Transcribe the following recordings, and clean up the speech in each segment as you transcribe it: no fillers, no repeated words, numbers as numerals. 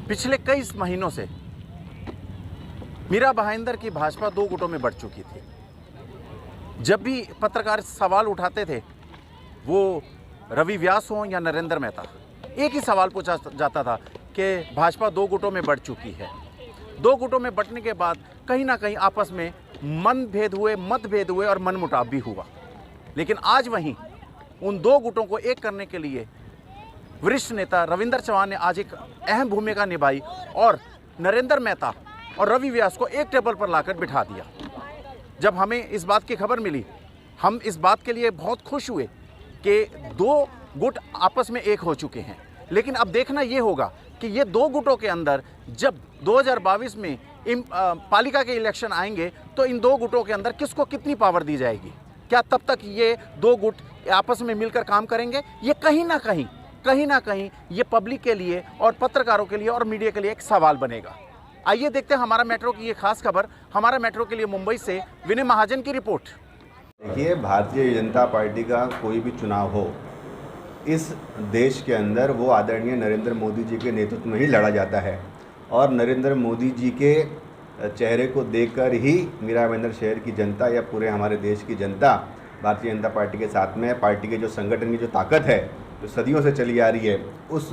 पिछले कई महीनों से मीरा भाईंदर की भाजपा दो गुटों में बढ़ चुकी थी। जब भी पत्रकार सवाल उठाते थे, वो रवि व्यास हो या नरेंद्र मेहता, एक ही सवाल पूछा जाता था कि भाजपा दो गुटों में बढ़ चुकी है। दो गुटों में बंटने के बाद कहीं ना कहीं आपस में मतभेद हुए और मनमुटाव भी हुआ। लेकिन आज वहीं उन दो गुटों को एक करने के लिए वरिष्ठ नेता रविंद्र चौहान ने आज एक अहम भूमिका निभाई और नरेंद्र मेहता और रवि व्यास को एक टेबल पर लाकर बिठा दिया। जब हमें इस बात की खबर मिली, हम इस बात के लिए बहुत खुश हुए कि दो गुट आपस में एक हो चुके हैं। लेकिन अब देखना ये होगा कि ये दो गुटों के अंदर जब 2022 में पालिका के इलेक्शन आएंगे तो इन दो गुटों के अंदर किसको कितनी पावर दी जाएगी। क्या तब तक ये दो गुट आपस में मिलकर काम करेंगे? ये कहीं ना कहीं ये पब्लिक के लिए और पत्रकारों के लिए और मीडिया के लिए एक सवाल बनेगा। आइए देखते हैं हमारा मेट्रो की ये खास खबर। हमारा मेट्रो के लिए मुंबई से विनय महाजन की रिपोर्ट। देखिए, भारतीय जनता पार्टी का कोई भी चुनाव हो इस देश के अंदर वो आदरणीय नरेंद्र मोदी जी के नेतृत्व में ही लड़ा जाता है और नरेंद्र मोदी जी के चेहरे को देखकर ही मीरा भाईंदर शहर की जनता या पूरे हमारे देश की जनता भारतीय जनता पार्टी के साथ में, पार्टी के जो संगठन की जो ताकत है जो सदियों से चली आ रही है, उस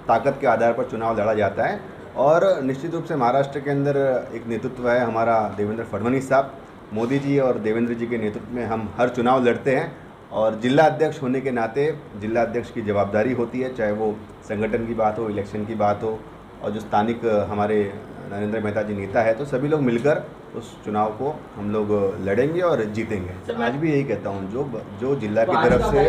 ताकत के आधार पर चुनाव लड़ा जाता है। और निश्चित रूप से महाराष्ट्र के अंदर एक नेतृत्व है हमारा देवेंद्र फडणवीस साहब। मोदी जी और देवेंद्र जी के नेतृत्व में हम हर चुनाव लड़ते हैं और जिला अध्यक्ष होने के नाते जिला अध्यक्ष की जवाबदारी होती है, चाहे वो संगठन की बात हो, इलेक्शन की बात हो, और जो स्थानिक हमारे नरेंद्र मेहता जी नेता है, तो सभी लोग मिलकर उस चुनाव को हम लोग लड़ेंगे और जीतेंगे। आज भी यही कहता हूँ, जो जिला की तरफ से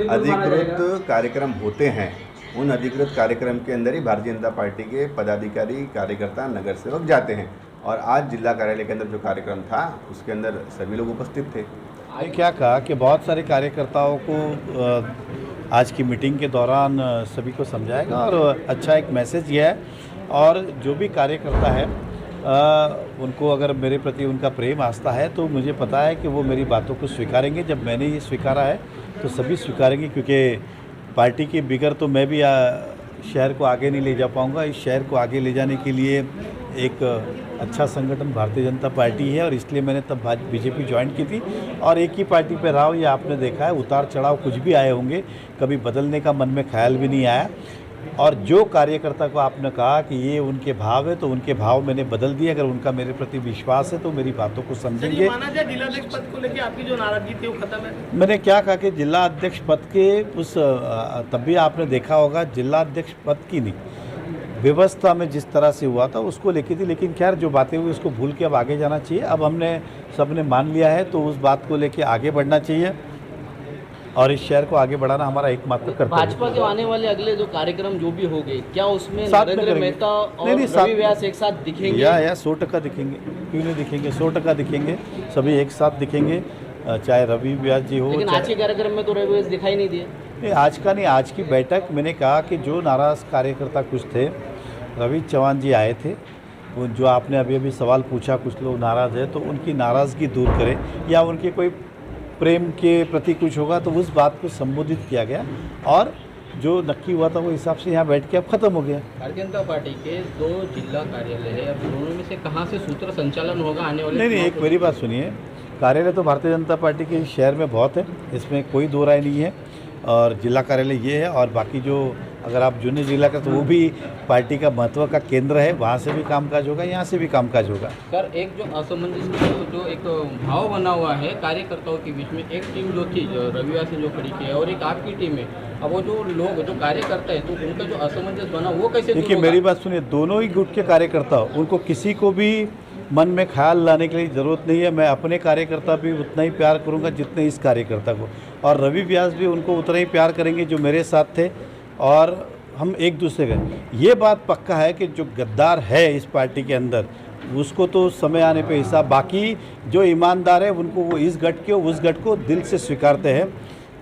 अधिकृत कार्यक्रम होते हैं उन अधिकृत कार्यक्रम के अंदर ही भारतीय जनता पार्टी के पदाधिकारी, कार्यकर्ता, नगर सेवक जाते हैं। और आज जिला कार्यालय के अंदर जो कार्यक्रम था उसके अंदर सभी लोग उपस्थित थे। क्या कहा कि बहुत सारे कार्यकर्ताओं को आज की मीटिंग के दौरान सभी को समझाएगा और अच्छा एक मैसेज यह है। और जो भी कार्यकर्ता है उनको अगर मेरे प्रति उनका प्रेम आस्था है तो मुझे पता है कि वो मेरी बातों को स्वीकारेंगे। जब मैंने ये स्वीकारा है तो सभी स्वीकारेंगे, क्योंकि पार्टी के बिगड़ तो मैं भी शहर को आगे नहीं ले जा पाऊँगा। इस शहर को आगे ले जाने के लिए एक अच्छा संगठन भारतीय जनता पार्टी है और इसलिए मैंने तब बीजेपी ज्वाइन की थी और एक ही पार्टी पे रहा हूँ। ये आपने देखा है, उतार चढ़ाव कुछ भी आए होंगे, कभी बदलने का मन में ख्याल भी नहीं आया। और जो कार्यकर्ता को आपने कहा कि ये उनके भाव है तो उनके भाव मैंने बदल दिए। अगर उनका मेरे प्रति विश्वास है तो मेरी बातों को समझेंगे। माना जाए जिला अध्यक्ष पद को लेकर आपकी जो नाराजगी थी वो खत्म है? मैंने क्या कहा कि जिला अध्यक्ष पद के उस तब भी आपने देखा होगा, जिला अध्यक्ष पद की नहीं, व्यवस्था में जिस तरह से हुआ था उसको लेके थी। लेकिन खैर जो बातें हुई उसको भूल के अब आगे जाना चाहिए। अब हमने सबने मान लिया है तो उस बात को लेके आगे बढ़ना चाहिए और इस शहर को आगे बढ़ाना हमारा एकमात्र कर्तव्य है। भाजपा के आने वाले अगले जो कार्यक्रम जो भी होंगे, क्या उसमें नरेंद्र मेहता और रवि व्यास एक साथ दिखेंगे? या 100% दिखेंगे, क्यों नहीं दिखेंगे, 100% दिखेंगे, सभी एक साथ दिखेंगे, चाहे रवि व्यास जी हो। लेकिन आज के कार्यक्रम में तो रवि व्यास दिखाई नहीं दिए। नहीं, आज का नहीं, आज की बैठक मैंने कहा कि जो नाराज़ कार्यकर्ता कुछ थे, रवि चौहान जी आए थे, वो जो आपने अभी सवाल पूछा, कुछ लोग नाराज़ है तो उनकी नाराज़गी दूर करें या उनके कोई प्रेम के प्रति कुछ होगा तो उस बात को संबोधित किया गया और जो नक्की हुआ था वो हिसाब से यहाँ बैठ के अब खत्म हो गया। भारतीय जनता पार्टी के 2 जिला कार्यालय है, अब दोनों में से कहाँ से सूत्र संचालन होगा आने वाले? नहीं, एक मेरी बात सुनिए, कार्यालय तो भारतीय जनता पार्टी के शहर में बहुत है, इसमें कोई दो राय नहीं है। और जिला कार्यालय ये है और बाकी जो अगर आप जूनियर जिला का तो वो भी पार्टी का महत्व का केंद्र है, वहाँ से भी कामकाज होगा, यहाँ से भी कामकाज होगा। सर, एक जो असमंजस जो एक भाव बना हुआ है कार्यकर्ताओं के बीच में, एक टीम जो थी रवि व्यास ने जो खड़ी की है और एक आपकी टीम है, अब वो जो लोग जो कार्यकर्ता है तो उनका जो असमंजस बना वो कैसे? देखिए मेरी बात सुनिए, दोनों ही गुट के कार्यकर्ता, उनको किसी को भी मन में ख्याल लाने के लिए ज़रूरत नहीं है। मैं अपने कार्यकर्ता भी उतना ही प्यार करूंगा जितने इस कार्यकर्ता को, और रवि व्यास भी उनको उतना ही प्यार करेंगे जो मेरे साथ थे और हम एक दूसरे का। ये बात पक्का है कि जो गद्दार है इस पार्टी के अंदर उसको तो समय आने पे हिसाब, बाकी जो ईमानदार है उनको वो इस गठ के उस गठ को दिल से स्वीकारते हैं,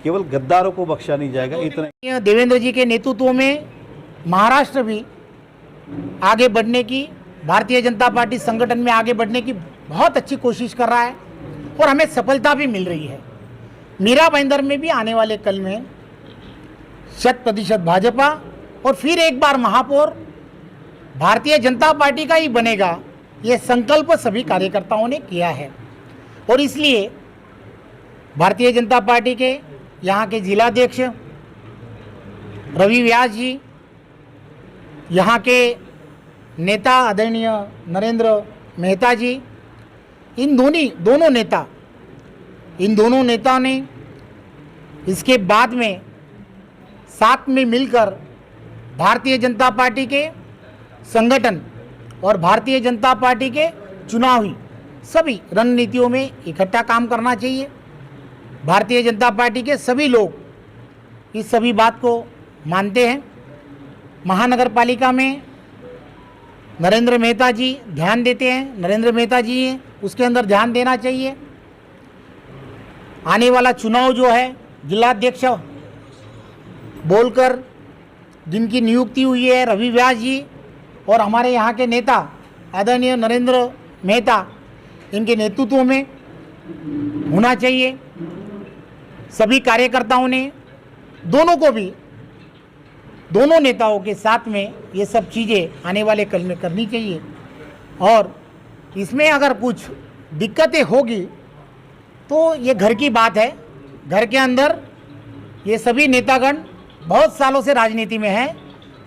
केवल गद्दारों को बख्शा नहीं जाएगा। इतना देवेंद्र जी के नेतृत्व में महाराष्ट्र भी आगे बढ़ने की, भारतीय जनता पार्टी संगठन में आगे बढ़ने की बहुत अच्छी कोशिश कर रहा है और हमें सफलता भी मिल रही है। मीरा भाईंदर में भी आने वाले कल में 100% भाजपा और फिर एक बार महापौर भारतीय जनता पार्टी का ही बनेगा, ये संकल्प सभी कार्यकर्ताओं ने किया है। और इसलिए भारतीय जनता पार्टी के यहाँ के जिलाध्यक्ष रवि व्यास जी, यहाँ के नेता आदरणीय नरेंद्र मेहता जी, इन दोनों नेताओं ने इसके बाद में साथ में मिलकर भारतीय जनता पार्टी के संगठन और भारतीय जनता पार्टी के चुनावी सभी रणनीतियों में इकट्ठा काम करना चाहिए। भारतीय जनता पार्टी के सभी लोग इस सभी बात को मानते हैं। महानगर पालिका में नरेंद्र मेहता जी ध्यान देते हैं, नरेंद्र मेहता जी उसके अंदर ध्यान देना चाहिए। आने वाला चुनाव जो है जिलाध्यक्ष बोलकर जिनकी नियुक्ति हुई है रवि व्यास जी और हमारे यहाँ के नेता आदरणीय नरेंद्र मेहता, इनके नेतृत्व में होना चाहिए। सभी कार्यकर्ताओं ने दोनों नेताओं के साथ में ये सब चीज़ें आने वाले कल में करनी चाहिए। और इसमें अगर कुछ दिक्कतें होगी तो ये घर की बात है। घर के अंदर ये सभी नेतागण बहुत सालों से राजनीति में हैं।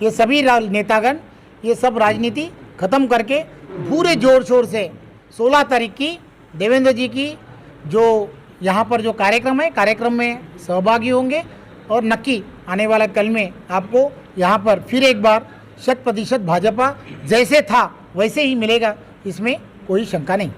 ये सभी नेतागण ये सब राजनीति ख़त्म करके पूरे जोर शोर से 16 तारीख की देवेंद्र जी की जो यहाँ पर जो कार्यक्रम में सहभागी होंगे और नक्की आने वाला कल में आपको यहाँ पर फिर एक बार 100% भाजपा जैसे था वैसे ही मिलेगा, इसमें कोई शंका नहीं।